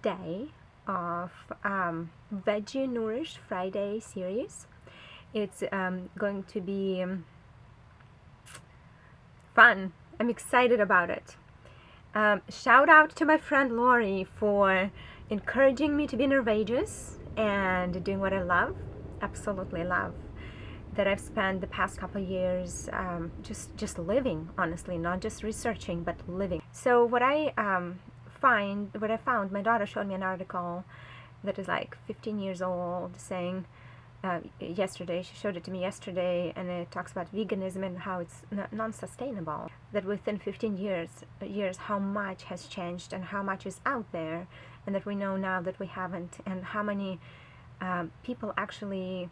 day of Veggie Nourished Friday series. It's going to be fun. I'm excited about it. Shout out to my friend Lori for encouraging me to be nervageous and doing what I love, absolutely love, that I've spent the past couple of years just living, honestly, not just researching, but living. So what I found, my daughter showed me an article that is like 15 years old saying, yesterday, she showed it to me yesterday, and it talks about veganism and how it's non-sustainable. That within 15 years, how much has changed and how much is out there, and that we know now that we haven't, and how many people actually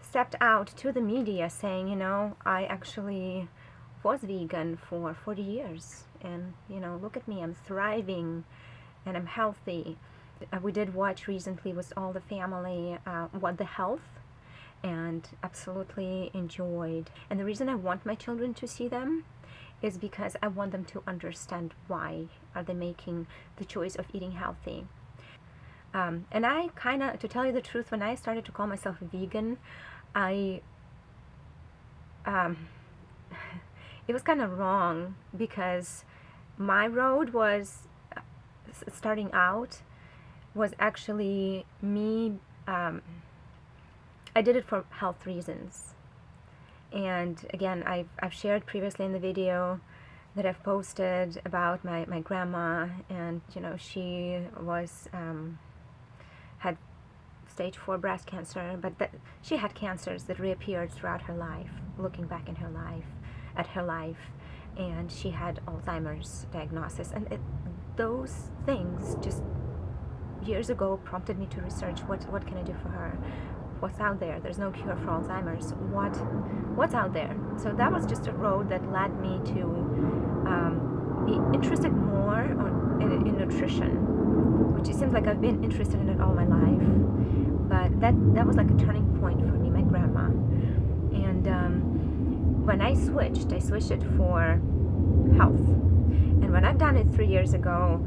stepped out to the media saying, I actually was vegan for 40 years, and look at me, I'm thriving, and I'm healthy. We did watch recently with all the family What the Health, and absolutely enjoyed. And the reason I want my children to see them is because I want them to understand why are they making the choice of eating healthy. And I kind of, to tell you the truth, when I started to call myself a vegan, it was kind of wrong, because my road was starting out was actually me. I did it for health reasons, and again, I've shared previously in the video that I've posted about my grandma, and she was had stage 4 breast cancer, but she had cancers that reappeared throughout her life. Looking back in her life, and she had Alzheimer's diagnosis, and those things just years ago prompted me to research what can I do for her. What's out there? There's no cure for Alzheimer's. What's out there? So that was just a road that led me to be interested more in nutrition, which it seems like I've been interested in it all my life. But that was like a turning point for me, my grandma. And when I switched it for health. And when I've done it 3 years ago,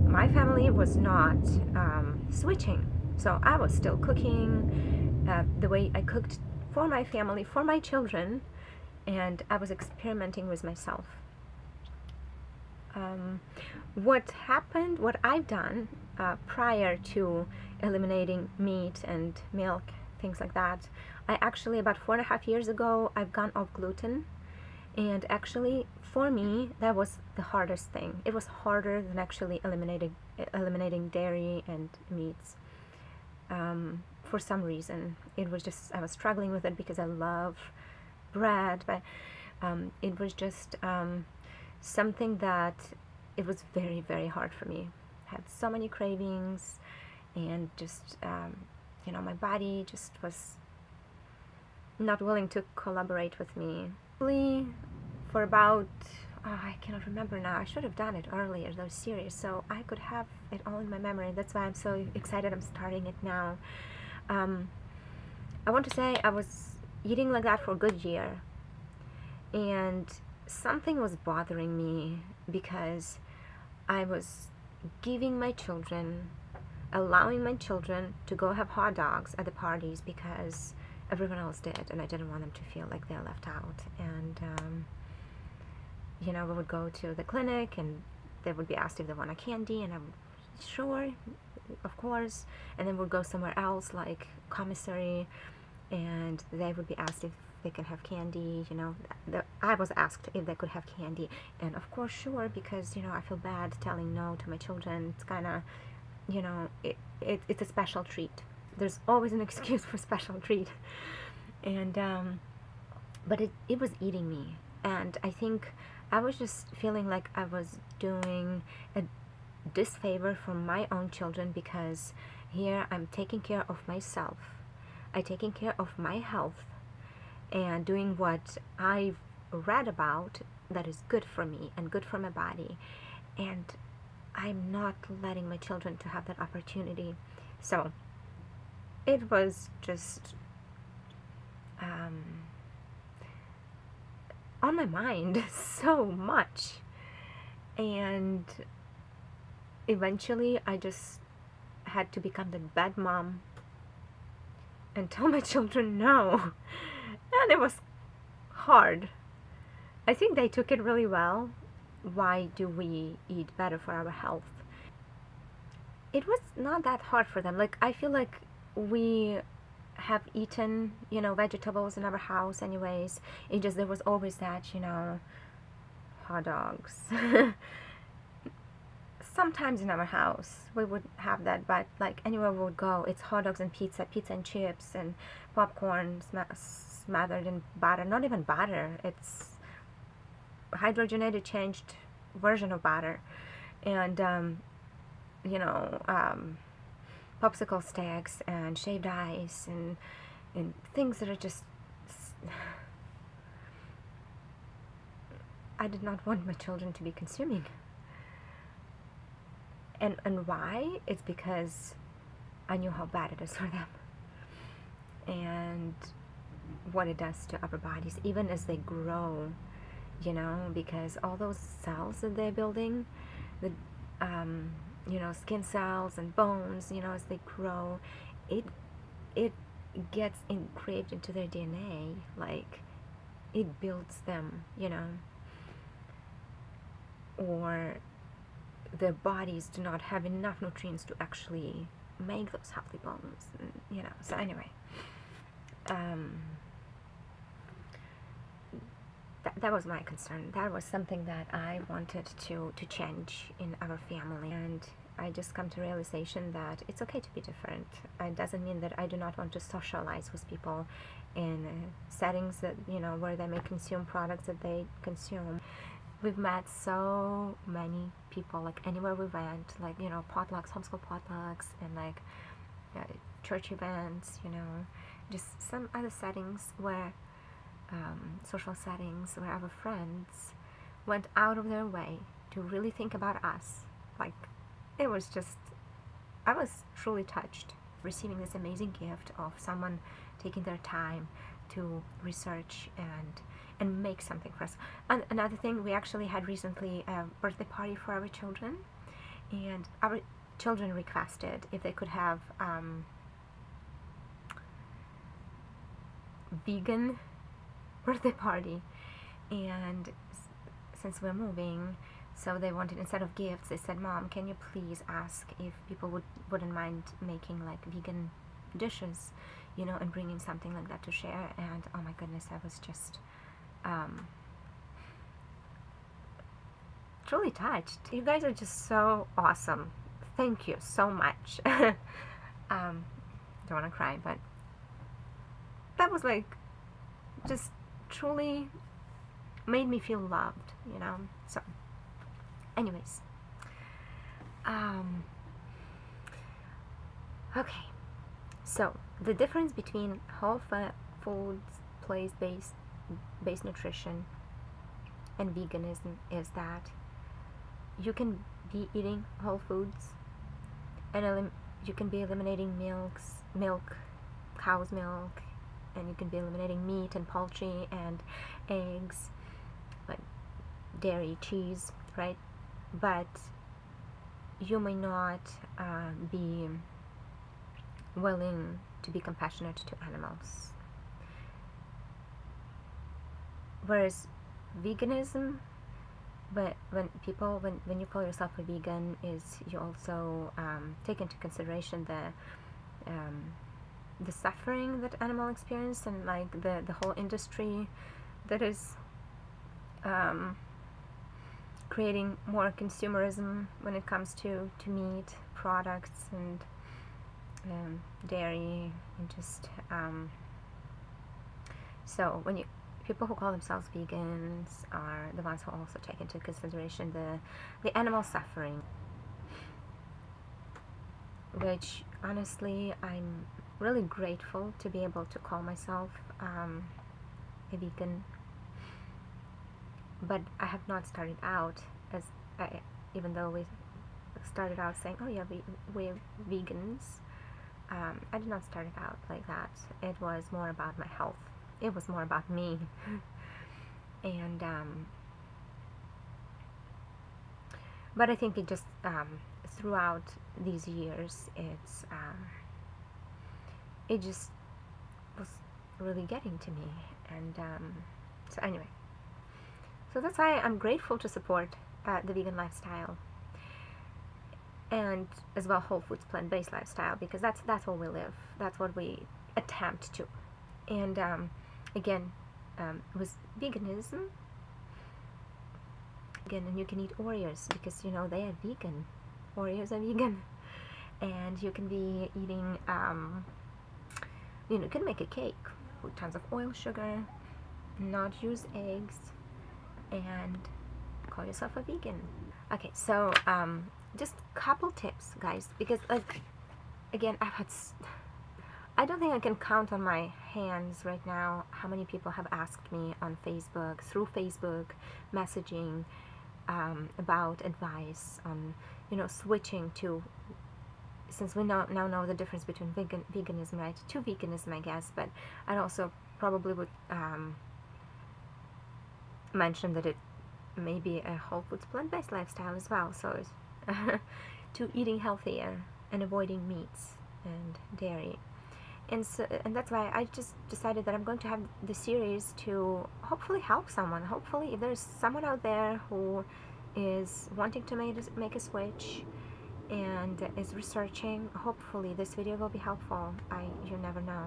my family was not switching. So I was still cooking the way I cooked for my family, for my children, and I was experimenting with myself. What I've done prior to eliminating meat and milk, things like that, I actually, about 4.5 years ago, I've gone off gluten. And actually, for me, that was the hardest thing. It was harder than actually eliminating dairy and meats. For some reason, it was just, I was struggling with it because I love bread, but it was just something that it was very, very hard for me. I had so many cravings, and just, my body just was not willing to collaborate with me. For about, I cannot remember now, I should have done it earlier, those series, so I could have it all in my memory. That's why I'm so excited I'm starting it now. I want to say I was eating like that for a good year, and something was bothering me, because I was allowing my children to go have hot dogs at the parties because everyone else did, and I didn't want them to feel like they're left out. And we would go to the clinic, and they would be asked if they want a candy, and I would, sure, of course. And then we'd go somewhere else, like commissary, and they would be asked if they can have candy. I was asked if they could have candy, and of course, sure, because I feel bad telling no to my children. It's kind of, it's a special treat. There's always an excuse for special treat. And but it was eating me, and I think I was just feeling like I was doing a disfavor for my own children, because here I'm taking care of myself, I'm taking care of my health, and doing what I've read about that is good for me and good for my body, and I'm not letting my children to have that opportunity. So it was just on my mind so much, and eventually I just had to become the bad mom and tell my children no. And it was hard. I think they took it really well. Why do we eat better for our health? It was not that hard for them. Like, I feel like we have eaten, vegetables in our house anyways. It just, there was always that, hot dogs. Sometimes in our house we would have that, but like anywhere we would go, it's hot dogs and pizza and chips and popcorn smothered in butter. Not even butter, it's hydrogenated changed version of butter. And popsicle sticks and shaved ice and things that are just, I did not want my children to be consuming. And why? It's because I knew how bad it is for them and what it does to our bodies, even as they grow, because all those cells that they're building, the skin cells and bones, as they grow, it gets engraved into their DNA, like it builds them, or their bodies do not have enough nutrients to actually make those healthy bones, and, so anyway, that was my concern. That was something that I wanted to change in our family, and I just come to realization that it's okay to be different. It doesn't mean that I do not want to socialize with people in settings that, where they may consume products that they consume. We've met so many people, like anywhere we went, like, potlucks, homeschool potlucks, and like church events, just some other settings where, social settings where our friends went out of their way to really think about us. Like, it was just, I was truly touched receiving this amazing gift of someone taking their time to research and make something for us. And another thing, we actually had recently a birthday party for our children, and our children requested if they could have vegan birthday party. And since we're moving, so they wanted, instead of gifts, they said, "Mom, can you please ask if people wouldn't mind making like vegan dishes, and bringing something like that to share." And oh my goodness, I was just truly touched. You guys are just so awesome. Thank you so much. Don't want to cry, but that was like just truly made me feel loved, So anyways, okay, so the difference between whole foods, plant-based nutrition and veganism is that you can be eating whole foods and you can be eliminating milk, cow's milk, and you can be eliminating meat and poultry and eggs, like dairy, cheese, right? But you may not be willing to be compassionate to animals. Whereas veganism, but when you call yourself a vegan, is you also take into consideration the suffering that animal experience, and like the whole industry that is creating more consumerism when it comes to meat products and dairy, and just so when people who call themselves vegans are the ones who also take into consideration the animal suffering, which honestly I'm really grateful to be able to call myself a vegan. But I have not started out as, even though we started out saying, oh yeah, we're vegans, I did not start it out like that. It was more about my health. It was more about me. And but I think it just throughout these years, it just was really getting to me. And so anyway, so that's why I'm grateful to support the vegan lifestyle, and as well whole foods, plant-based lifestyle, because that's what we live, that's what we attempt to. And again, with veganism, again, and you can eat Oreos because they are vegan. Oreos are vegan, and you can be eating you can make a cake with tons of oil, sugar, not use eggs, and call yourself a vegan. Okay, so just a couple tips, guys, because again, I don't think I can count on my hands right now how many people have asked me on Facebook, through Facebook messaging, about advice on switching to, since we now know the difference between veganism, right, to veganism, I guess, but I'd also probably would mention that it may be a whole foods, plant-based lifestyle as well, so to eating healthier and avoiding meats and dairy. And that's why I just decided that I'm going to have the series to hopefully help someone. Hopefully, if there's someone out there who is wanting to make a switch and is researching, hopefully this video will be helpful. You never know.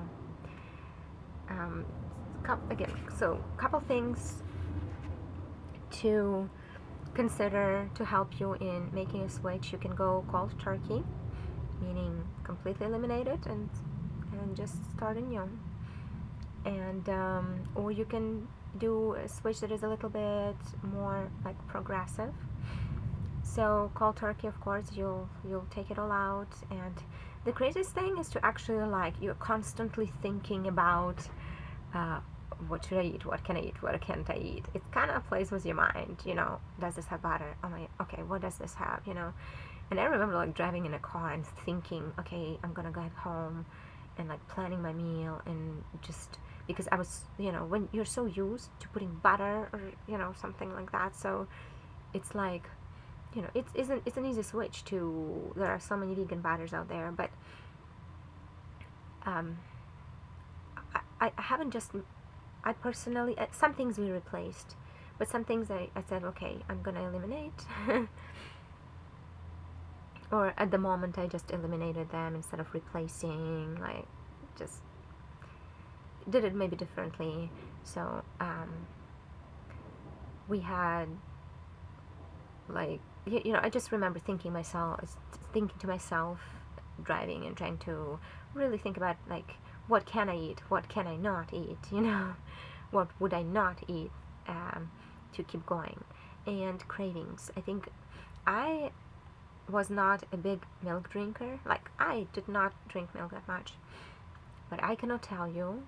Again, so couple things to consider to help you in making a switch. You can go cold turkey, meaning completely eliminate it and just start anew. And or you can do a switch that is a little bit more like progressive. So cold turkey, of course, you'll take it all out, and the craziest thing is to actually, like, you're constantly thinking about what should I eat, what can I eat, what can't I eat. It kind of plays with your mind, does this have butter? Oh my, okay, what does this have, And I remember like driving in a car and thinking, okay, I'm gonna go home, and like planning my meal, and just because I was, when you're so used to putting butter or something like that, so it's like, it's an easy switch to, there are so many vegan butters out there, but I haven't just, I personally, some things we replaced, but some things I said, okay, I'm gonna eliminate, or at the moment I just eliminated them instead of replacing, like, just did it maybe differently. So we had, like, I just remember thinking to myself, driving and trying to really think about, like, what can I eat, what can I not eat, what would I not eat, to keep going. And cravings. I think I was not a big milk drinker. Like, I did not drink milk that much, but I cannot tell you,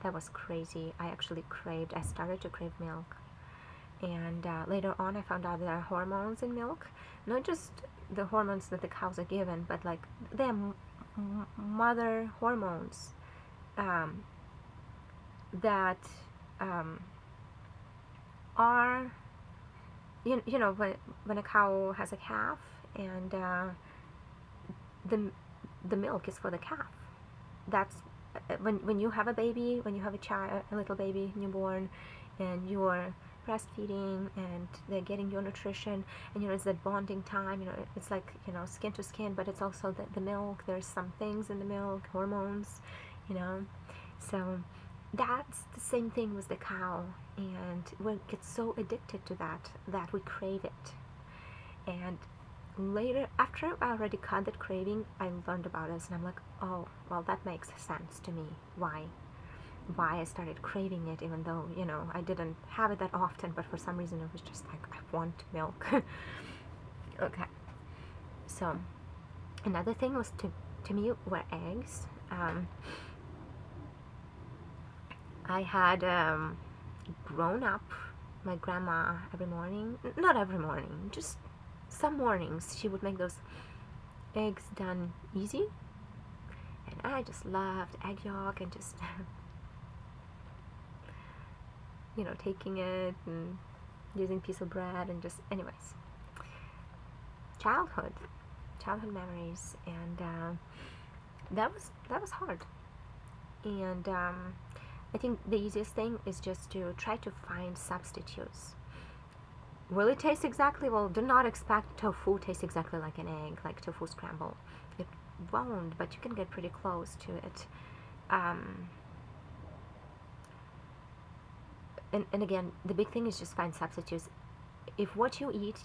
that was crazy. I started to crave milk. And later on I found out there are hormones in milk, not just the hormones that the cows are given, but like they're mother hormones that are, when a cow has a calf, and the milk is for the calf. That's when you have a baby, when you have a little baby, newborn, and you're breastfeeding and they're getting your nutrition, and it's that bonding time, it's like, skin to skin, but it's also the milk, there's some things in the milk, hormones, so that's the same thing with the cow, and we get so addicted to that we crave it. And later, after I already caught that craving, I learned about this, and I'm like, oh, well, that makes sense to me, why I started craving it, even though, I didn't have it that often, but for some reason it was just like, I want milk. Okay. So, another thing was to me were eggs. I had grown up, my grandma every morning, not every morning, just some mornings, she would make those eggs done easy, and I just loved egg yolk, and just taking it and using piece of bread, and just, anyways, childhood. childhood memories, and that was hard. And I think the easiest thing is just to try to find substitutes. Will it taste exactly? Well, do not expect tofu tastes exactly like an egg, like tofu scramble. It won't, but you can get pretty close to it. And again, the big thing is just find substitutes. If what you eat,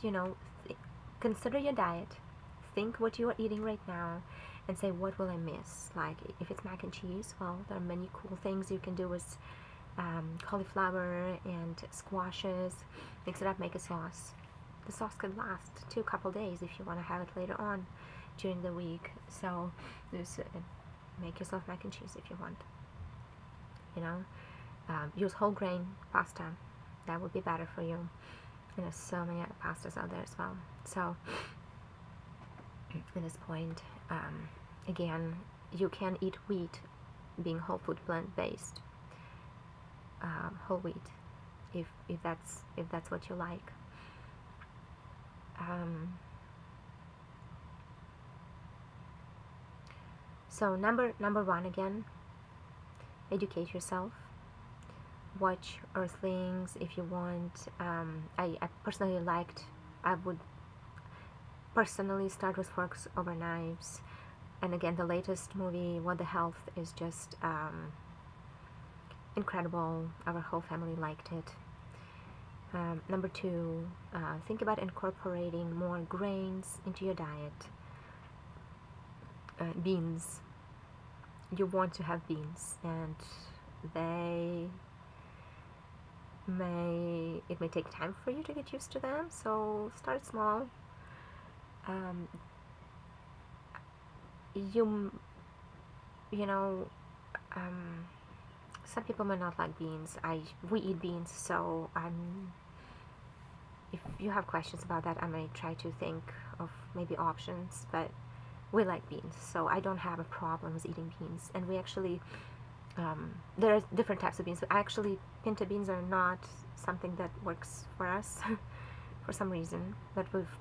consider your diet, think what you are eating right now, and say, what will I miss? Like, if it's mac and cheese, well, there are many cool things you can do with cauliflower and squashes. Mix it up, make a sauce. The sauce could last to a couple days if you want to have it later on during the week. So just make yourself mac and cheese if you want. Use whole grain pasta. That would be better for you. And there's so many other pastas out there as well. So at this point, again, you can eat wheat, being whole food plant-based, whole wheat, if that's what you like. So number one, again, educate yourself. Watch Earthlings if you want. I would personally start with Forks Over Knives. And again, the latest movie, What the Health, is just incredible. Our whole family liked it. Number two, think about incorporating more grains into your diet. Beans. You want to have beans, and it may take time for you to get used to them, so start small. Some people may not like beans. We eat beans, so if you have questions about that, I may try to think of maybe options, but we like beans, so I don't have a problem with eating beans. And we actually, there are different types of beans, but actually pinto beans are not something that works for us for some reason, but we've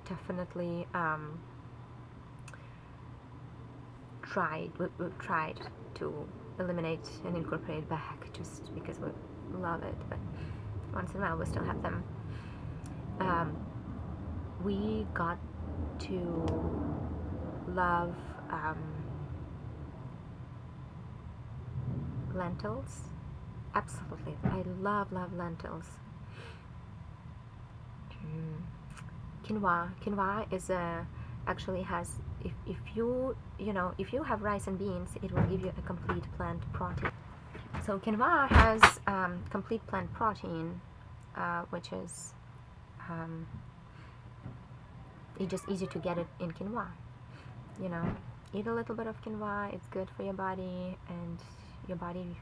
definitely we've tried to eliminate and incorporate back just because we love it, but once in a while we still have them. We got to love lentils. Absolutely, I love lentils. Quinoa is actually has, if you have rice and beans, it will give you a complete plant protein. So quinoa has complete plant protein, which is it's just easy to get it in quinoa. Eat a little bit of quinoa. It's good for your body, and your body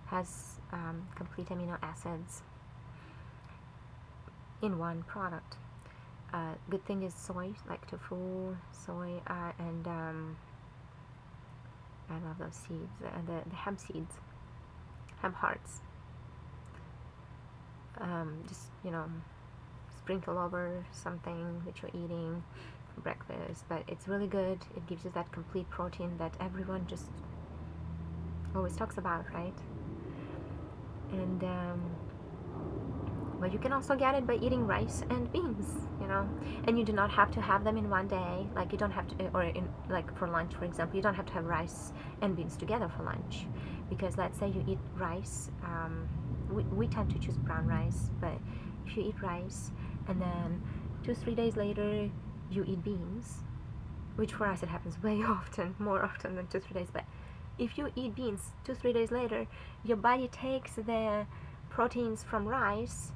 has complete amino acids in one product. Good thing is soy, like tofu, soy, and I love those seeds, the hemp seeds, hemp hearts. Just sprinkle over something that you're eating for breakfast, but it's really good. It gives you that complete protein that everyone just always talks about, right? And well, you can also get it by eating rice and beans, and you do not have to have them in one day. Like, you don't have to, or like for lunch, for example, you don't have to have rice and beans together for lunch, because let's say you eat rice, we tend to choose brown rice, but if you eat rice and then 2-3 days later you eat beans, which for us it happens way often, more often than 2-3 days, but if you eat beans 2-3 days later, your body takes the proteins from rice,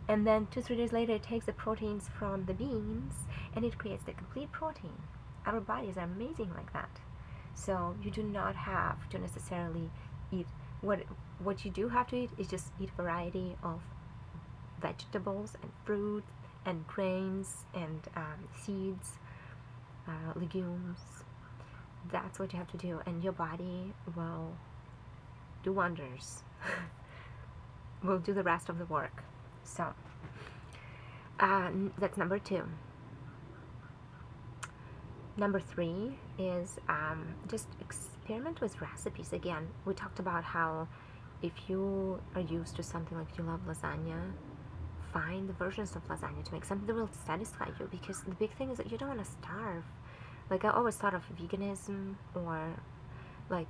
and then 2-3 days later it takes the proteins from the beans, and it creates the complete protein. Our bodies are amazing like that. So you do not have to necessarily eat, what you do have to eat is just eat variety of vegetables and fruit and grains and seeds, legumes. That's what you have to do, and your body will do wonders. Will do the rest of the work. So that's number two. Number 3 is just experiment with recipes. Again, we talked about how if you are used to something, like you love lasagna, find the versions of lasagna to make something that will satisfy you, because the big thing is that you don't want to starve. Like, I always thought of veganism or like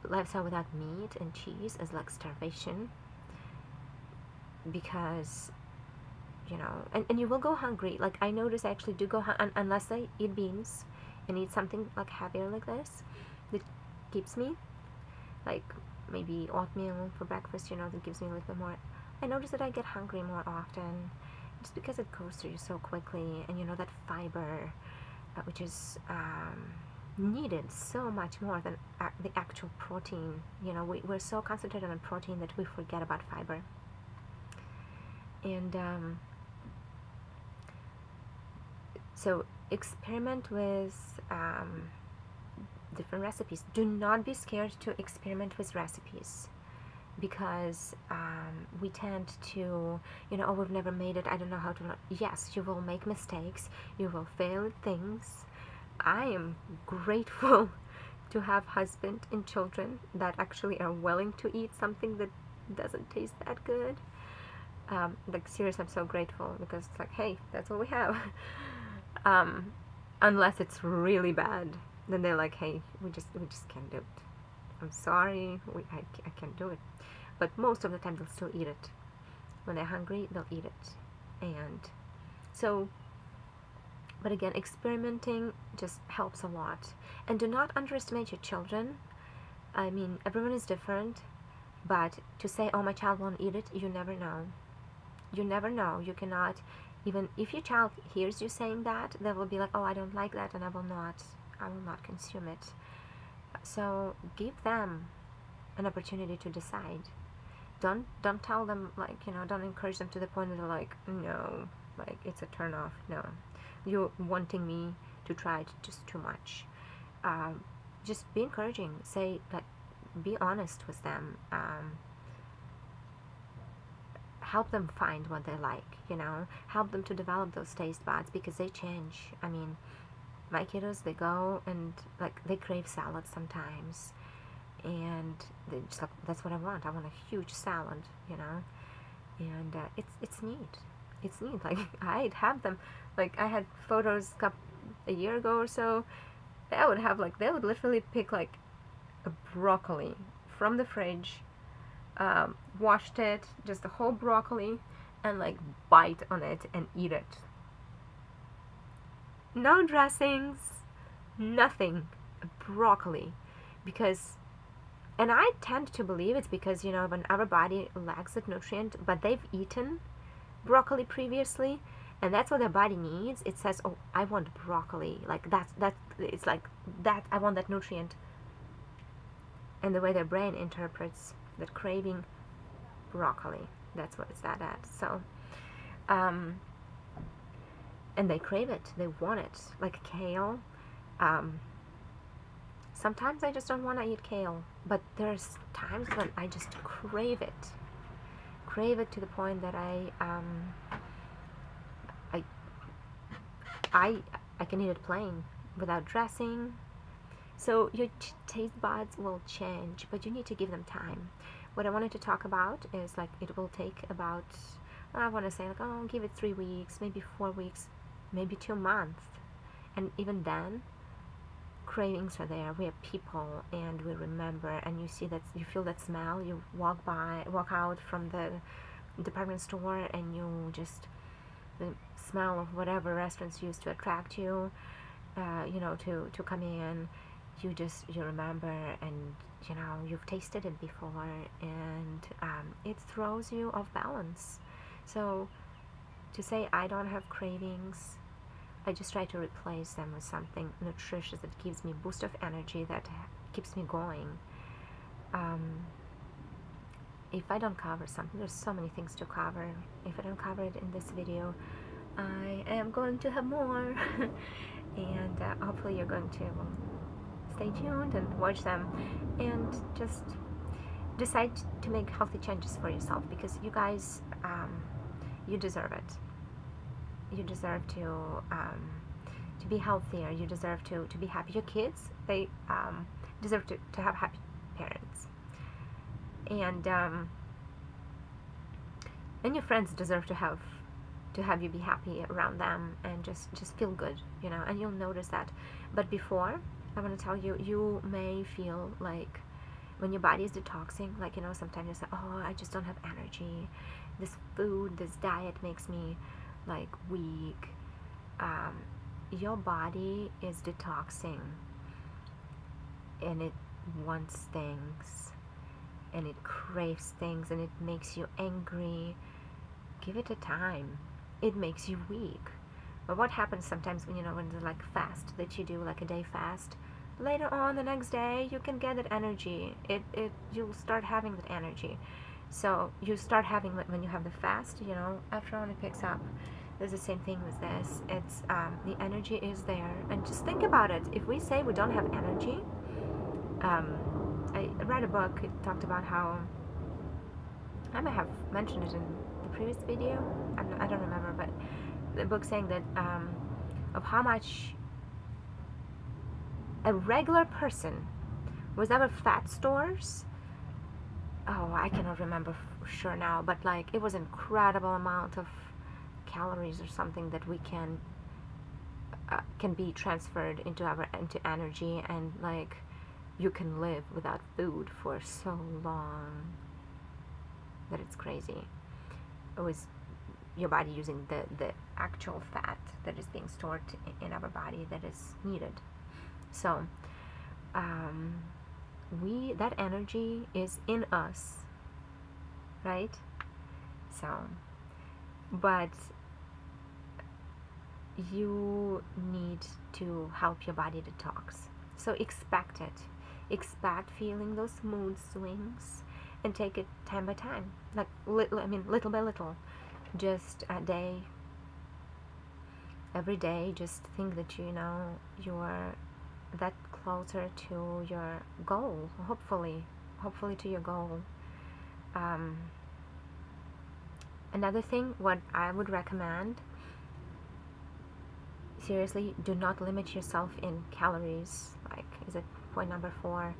lifestyle without meat and cheese as like starvation, because and you will go hungry. Like, I notice I actually do go unless I eat beans and eat something like heavier like this that keeps me, like maybe oatmeal for breakfast, that gives me a little bit more. I notice that I get hungry more often just because it goes through you so quickly, and that fiber, which is needed so much more than the actual protein. We're so concentrated on protein that we forget about fiber. And so experiment with different recipes. Do not be scared to experiment with recipes, because we tend to, oh, we've never made it, I don't know how to. Yes, you will make mistakes, you will fail at things. I am grateful to have husband and children that actually are willing to eat something that doesn't taste that good. Like, seriously, I'm so grateful, because it's like, hey, that's what we have. Unless it's really bad, then they're like, hey, we just can't do it. I'm sorry, I can't do it. But most of the time they'll still eat it. When they're hungry, they'll eat it. And so, but again, experimenting just helps a lot. And do not underestimate your children. I mean, everyone is different, but to say, oh, my child won't eat it, you never know. You never know. You cannot, even if your child hears you saying that, they will be like, oh, I don't like that, and I will not consume it. So give them an opportunity to decide. Don't tell them, like, don't encourage them to the point that they're like, no, like, it's a turn off. No, you're wanting me to try it just too much. Just be encouraging. Say, like, be honest with them. Help them find what they like, help them to develop those taste buds, because they change. I mean, my kiddos, they go and, like, they crave salad sometimes, and they just like, that's what I want a huge salad, and it's neat. It's neat. Like, I'd have them, like, I had photos a year ago or so. They would literally pick like a broccoli from the fridge, washed it, just the whole broccoli, and like bite on it and eat it. No dressings, nothing, broccoli. And I tend to believe it's because, when our body lacks that nutrient, but they've eaten broccoli previously, and that's what their body needs. It says, oh, I want broccoli. Like, it's like that, I want that nutrient. And the way their brain interprets that craving, broccoli, that's what it's that at. So, and they crave it, they want it. Like kale, sometimes I just don't want to eat kale, but there's times when I just crave it to the point that I can eat it plain without dressing. So your taste buds will change, but you need to give them time. What I wanted to talk about is, like, it will take about, I want to say, like, oh, give it 3 weeks, maybe 4 weeks, maybe 2 months. And even then, cravings are there. We are people, and we remember, and you see that, you feel that smell, you walk out from the department store, and the smell of whatever restaurants used to attract you, to come in, you remember, and you've tasted it before, and it throws you off balance. So to say I don't have cravings, I just try to replace them with something nutritious that gives me a boost of energy, that keeps me going. If I don't cover something, there's so many things to cover. If I don't cover it in this video, I am going to have more. And hopefully you're going to stay tuned and watch them, and just decide to make healthy changes for yourself, because you guys, you deserve it. You deserve to to be healthier. You deserve to be happy. Your kids, they deserve to have happy parents. And your friends deserve to have you be happy around them and just feel good, you know, and you'll notice that. But before, I want to tell you, you may feel like when your body is detoxing, like, you know, sometimes you say, oh, I just don't have energy, this food, this diet makes me like weak. Your body is detoxing, and it wants things, and it craves things, and it makes you angry. Give it a time. It makes you weak. But what happens sometimes when, you know, when the like fast that you do, like a day fast, later on the next day you can get that energy. You'll start having that energy. So you start having, when you have the fast, you know, after on it picks up. There's the same thing with this. It's the energy is there, and just think about it. If we say we don't have energy, I read a book. It talked about how, I may have mentioned it in the previous video, I don't remember, but the book saying that of how much a regular person was ever fat stores. Oh, I cannot remember for sure now, but like it was an incredible amount of calories or something that we can be transferred into energy, and like you can live without food for so long that it's crazy. It was your body using the actual fat that is being stored in our body that is needed. So that energy is in us, right? So, but you need to help your body detox. So expect it. Expect feeling those mood swings, and take it time by time, like little by little. Just a day, every day. Just think that, you know, you're that closer to your goal. Hopefully to your goal. Another thing, what I would recommend, seriously, do not limit yourself in calories. Like, is it point number 4?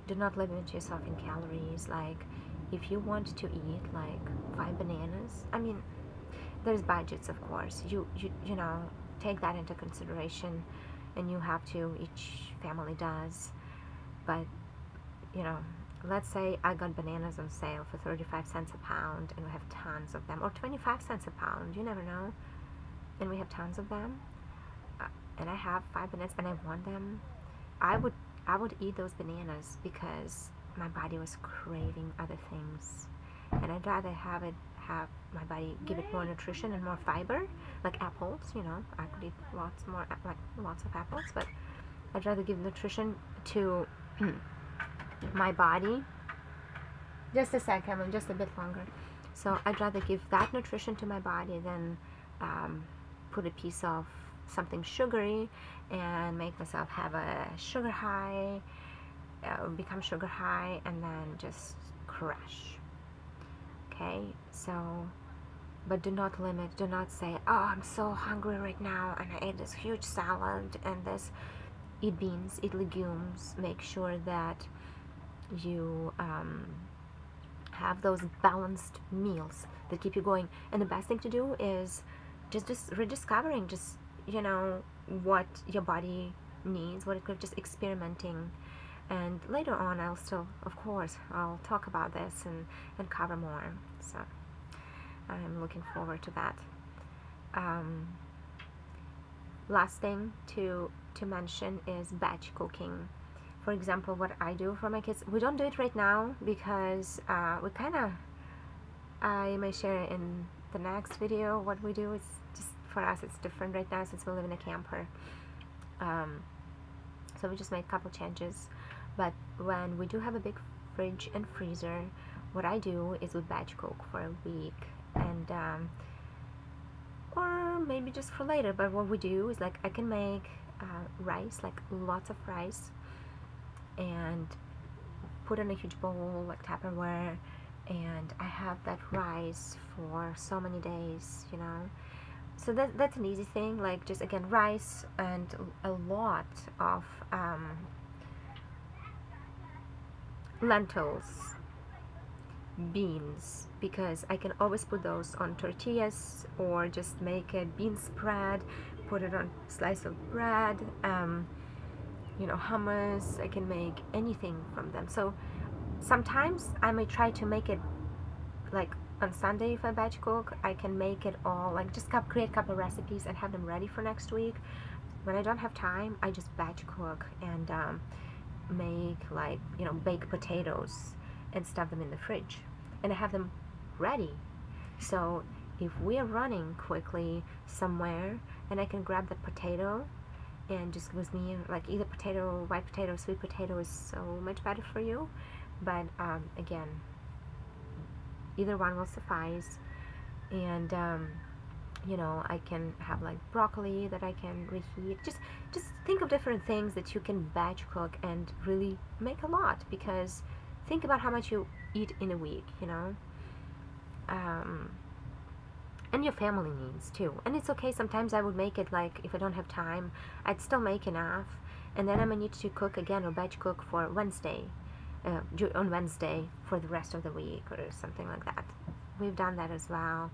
Do not limit yourself in calories. Like, if you want to eat like 5 bananas, I mean, there's budgets, of course. You know, take that into consideration, and you have to. Each family does. But, you know, let's say I got bananas on sale for 35 cents a pound, and we have tons of them, or 25 cents a pound. You never know. And we have tons of them. And I have 5 bananas, and I want them. I would eat those bananas because my body was craving other things, and I'd rather have my body give it more nutrition and more fiber, like apples. You know, I could eat lots of apples, but I'd rather give nutrition to my body. Just a second, just a bit longer. So I'd rather give that nutrition to my body than put a piece of something sugary and make myself have a sugar high, become sugar high, and then just crash. Okay, so, but do not limit. Do not say, oh, I'm so hungry right now and I ate this huge salad and this. Eat beans, eat legumes. Make sure that you have those balanced meals that keep you going. And the best thing to do is just rediscovering, just, you know, what your body needs, what it could, just experimenting. And later on, I'll still, of course, I'll talk about this and cover more. So I'm looking forward to that. Last thing to mention is batch cooking. For example, what I do for my kids, we don't do it right now because we kind of, I may share in the next video what we do. It's just, for us, it's different right now since we live in a camper. So we just made a couple changes. But when we do have a big fridge and freezer, what I do is we batch cook for a week, and or maybe just for later. But what we do is, like, I can make rice, like lots of rice, and put in a huge bowl, like Tupperware, and I have that rice for so many days, you know. So that's an easy thing, like just again rice and a lot of lentils, beans, because I can always put those on tortillas or just make a bean spread, put it on a slice of bread, you know, hummus. I can make anything from them. So sometimes I may try to make it like on Sunday. If I batch cook, I can make it all, like just create a couple recipes and have them ready for next week. When I don't have time, I just batch cook and make, like, you know, baked potatoes and stuff them in the fridge, and I have them ready. So if we're running quickly somewhere and I can grab the potato and just with me, like either potato, white potato, sweet potato is so much better for you, but again, either one will suffice. And you know, I can have like broccoli that I can reheat. Just think of different things that you can batch cook and really make a lot, because think about how much you eat in a week, you know, and your family needs too. And it's okay, sometimes I would make it, like if I don't have time, I'd still make enough, and then I'm gonna need to cook again or batch cook for Wednesday, on Wednesday for the rest of the week or something like that. We've done that as well.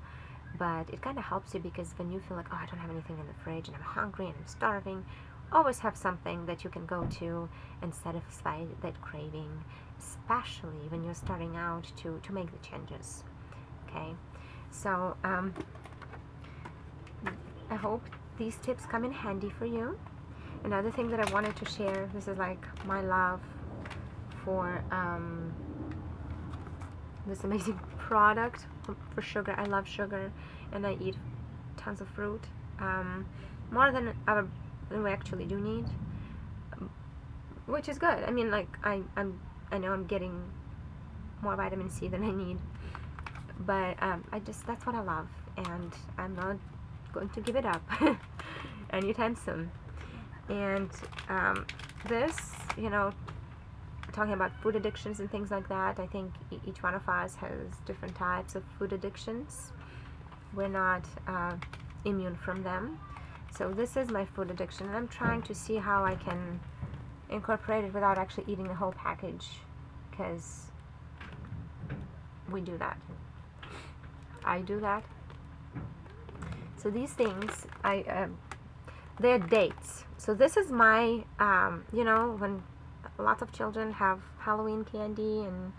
But it kind of helps you, because when you feel like, oh, I don't have anything in the fridge and I'm hungry and I'm starving, always have something that you can go to and satisfy that craving, especially when you're starting out to make the changes. Okay, so I hope these tips come in handy for you. Another thing that I wanted to share, this is like my love for this amazing product for sugar. I love sugar, and I eat tons of fruit, more than we actually do need, which is good. I mean, like I know I'm getting more vitamin C than I need, but that's what I love, and I'm not going to give it up anytime soon. And this, you know, talking about food addictions and things like that, I think each one of us has different types of food addictions. We're not immune from them. So this is my food addiction, and I'm trying to see how I can incorporate it without actually eating the whole package, because we do that. I do that. So these things, they're dates. So this is my, you know, when lots of children have Halloween candy and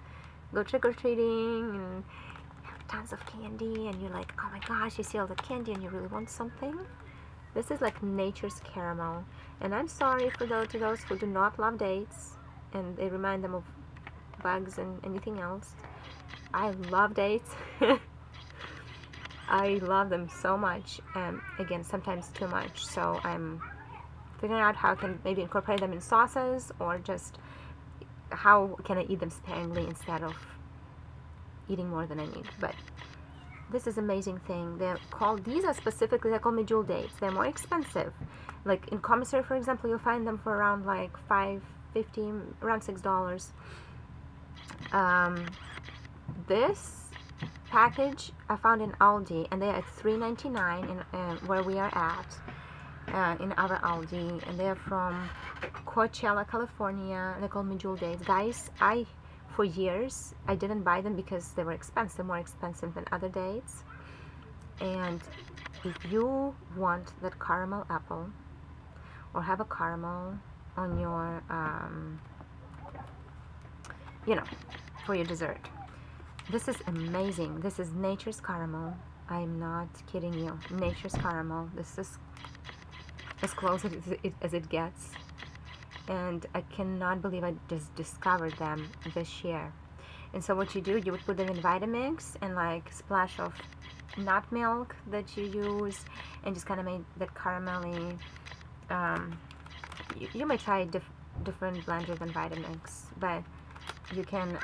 go trick-or-treating and have tons of candy, and you're like, oh my gosh, you see all the candy and you really want something. This is like nature's caramel, and I'm sorry for those who do not love dates and they remind them of bugs and anything else. I love dates. I love them so much, and again, sometimes too much, so I'm figuring out how I can maybe incorporate them in sauces, or just how can I eat them sparingly instead of eating more than I need. But this is an amazing thing. They're called medjool dates. They're more expensive. Like in commissary, for example, you'll find them for around like $5.50, around $6. This package I found in Aldi, and they're at $3.99 in where we are at. In our Aldi, and they're from Coachella, California, and they're called medjool dates. Guys, for years I didn't buy them because they were expensive, more expensive than other dates. And if you want that caramel apple, or have a caramel on your you know, for your dessert, this is amazing. This is nature's caramel. I'm not kidding you. Nature's caramel. This is as close as it gets, and I cannot believe I just discovered them this year. And so what you do, you would put them in Vitamix and like splash of nut milk that you use, and just kind of make that caramelly. You may try different blenders than Vitamix, but you can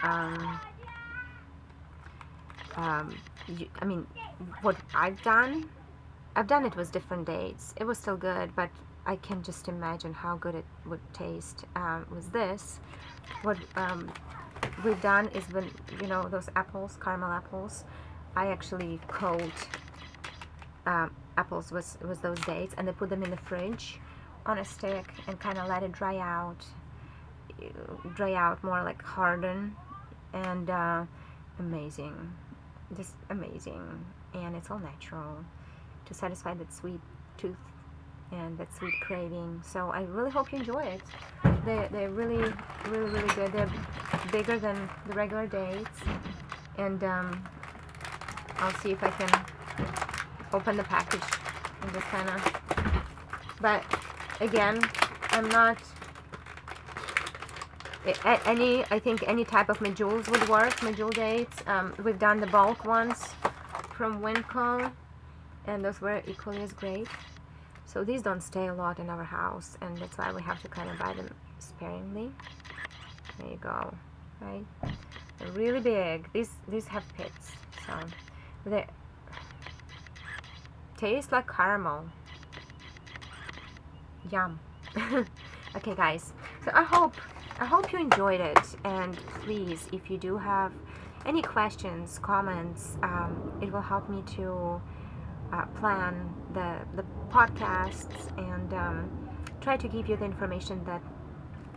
I mean, what I've done it with different dates. It was still good, but I can just imagine how good it would taste with this. What we've done is, when, you know, those apples, caramel apples, I actually coat apples was those dates, and they put them in the fridge on a stick and kind of let it dry out, more like harden, and amazing, just amazing. And it's all natural to satisfy that sweet tooth and that sweet craving. So I really hope you enjoy it. They're really good. They're bigger than the regular dates, and I'll see if I can open the package and just kind of, but again, I'm not I think any type of medjool would work. Medjool dates, we've done the bulk ones from Winco, and those were equally as great. So these don't stay a lot in our house, and that's why we have to kind of buy them sparingly. There you go, right? They're really big. These have pits, so they taste like caramel. Yum. Okay, guys. So I hope you enjoyed it, and please, if you do have any questions, comments, it will help me to plan the podcasts and try to give you the information that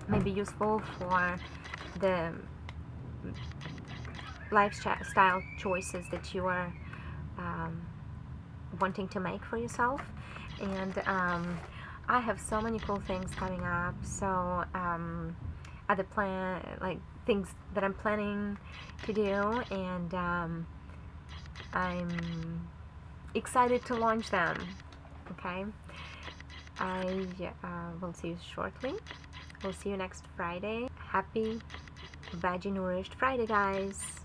may be useful for the lifestyle choices that you are wanting to make for yourself. And I have so many cool things coming up, so other things that I'm planning to do, and I'm excited to launch them. Okay, I will see you shortly. We'll see you next Friday. Happy Veggie Nourished Friday, guys.